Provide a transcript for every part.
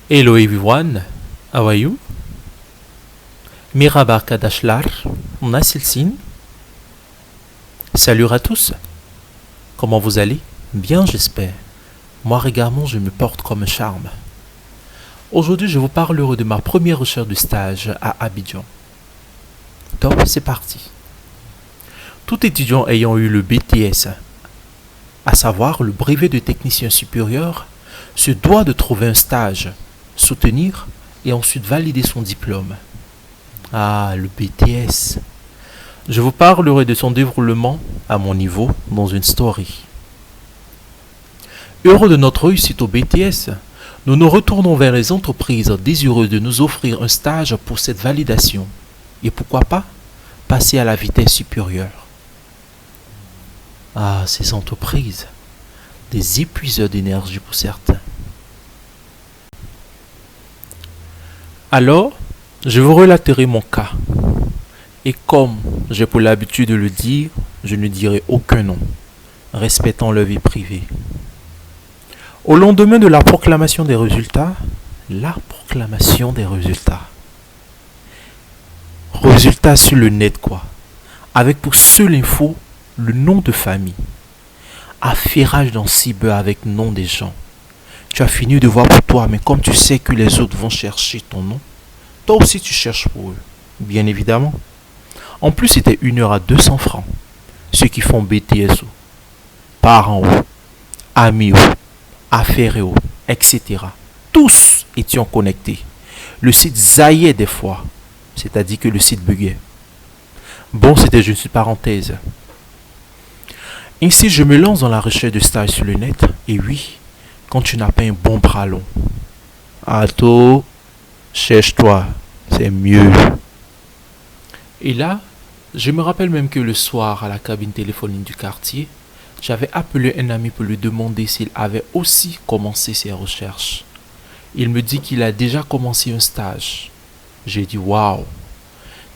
Hello everyone, how are you? Merhaba arkadaşlar, nasılsın? Salut à tous, comment vous allez? Bien j'espère. Moi également je me porte comme un charme. Aujourd'hui je vous parlerai de ma première recherche de stage à Abidjan. Top, c'est parti. Tout étudiant ayant eu le BTS, à savoir le brevet de technicien supérieur, se doit de trouver un stage, soutenir et ensuite valider son diplôme. Ah, le BTS. Je vous parlerai de son déroulement à mon niveau dans une story. Heureux de notre réussite au BTS, nous nous retournons vers les entreprises désireuses de nous offrir un stage pour cette validation. Et pourquoi pas passer à la vitesse supérieure. Ah, ces entreprises, des épuiseurs d'énergie pour certains. Alors, je vous relaterai mon cas. Et comme j'ai pour l'habitude de le dire, je ne dirai aucun nom, respectant leur vie privée. Au lendemain de la proclamation des résultats, résultats sur le net quoi, avec pour seule info le nom de famille, affairage dans cyber avec nom des gens. Tu as fini de voir pour toi, mais comme tu sais que les autres vont chercher ton nom, toi aussi tu cherches pour eux, bien évidemment. En plus, c'était 1 heure à 200 francs. Ceux qui font BTS, parents, amis, affaires, etc. Tous étions connectés. Le site zaillait des fois, c'est-à-dire que le site buguait. Bon, c'était juste une parenthèse. Ainsi, je me lance dans la recherche de stage sur le net. Et oui, quand tu n'as pas un bon bras long. Ato, cherche-toi, c'est mieux. Et là, je me rappelle même que le soir, à la cabine téléphonique du quartier, j'avais appelé un ami pour lui demander s'il avait aussi commencé ses recherches. Il me dit qu'il a déjà commencé un stage. J'ai dit waouh.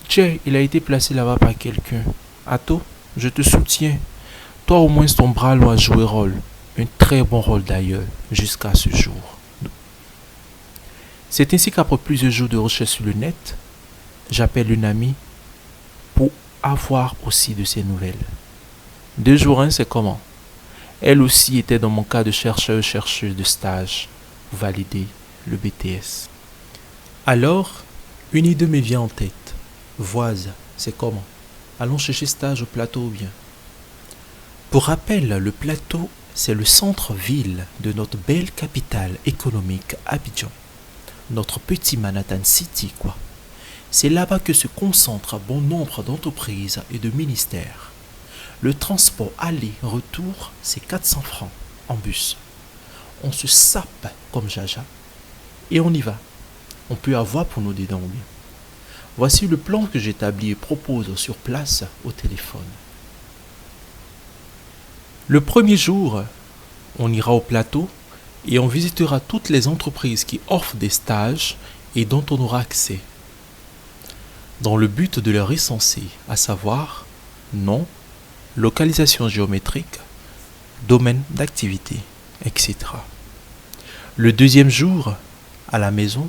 Tiens, il a été placé là-bas par quelqu'un. Ato, je te soutiens. Toi au moins ton bras long a joué rôle. Un très bon rôle d'ailleurs, jusqu'à ce jour. C'est ainsi qu'après plusieurs jours de recherche sur le net, j'appelle une amie pour avoir aussi de ses nouvelles. 2 jours 1, c'est comment? Elle aussi était dans mon cas de chercheuse de stage pour valider le BTS. Alors, une idée me vient en tête. Voise, c'est comment? Allons chercher stage au plateau ou bien? Pour rappel, le plateau, c'est le centre-ville de notre belle capitale économique Abidjan. Notre petit Manhattan City, quoi. C'est là-bas que se concentrent bon nombre d'entreprises et de ministères. Le transport aller-retour, c'est 400 francs en bus. On se sape comme Jaja et on y va. On peut avoir pour nos dedans bien. Voici le plan que j'établis et propose sur place au téléphone. Le premier jour, on ira au plateau et on visitera toutes les entreprises qui offrent des stages et dont on aura accès. Dans le but de les recenser, à savoir nom, localisation géométrique, domaine d'activité, etc. Le deuxième jour, à la maison,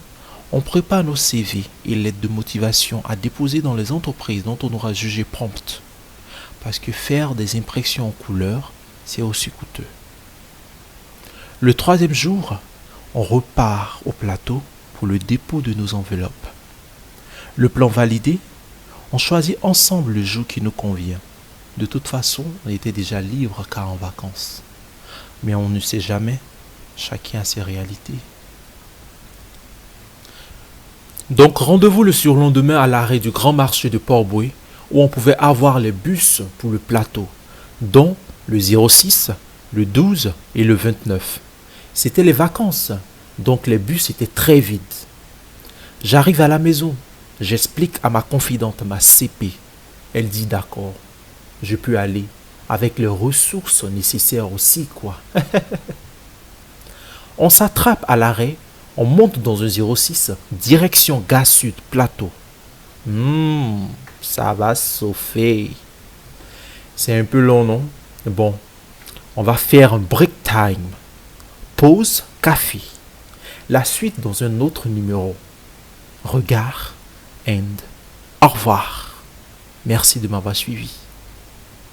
on prépare nos CV et lettres de motivation à déposer dans les entreprises dont on aura jugé promptes. Parce que faire des impressions en couleur, c'est aussi coûteux. Le troisième jour, on repart au plateau pour le dépôt de nos enveloppes. Le plan validé, on choisit ensemble le jour qui nous convient. De toute façon, on était déjà libre car en vacances. Mais on ne sait jamais, chacun a ses réalités. Donc rendez-vous le surlendemain à l'arrêt du grand marché de Port-Bouët où on pouvait avoir les bus pour le plateau, dont le 06, le 12 et le 29. C'était les vacances, donc les bus étaient très vides. J'arrive à la maison, j'explique à ma confidente, ma CP. Elle dit d'accord, je peux aller avec les ressources nécessaires aussi quoi. On s'attrape à l'arrêt, on monte dans un 06, direction Gare Sud, plateau. Ça va chauffer. C'est un peu long, non? Bon, on va faire un break time. Pause, café. La suite dans un autre numéro. Regard and au revoir. Merci de m'avoir suivi.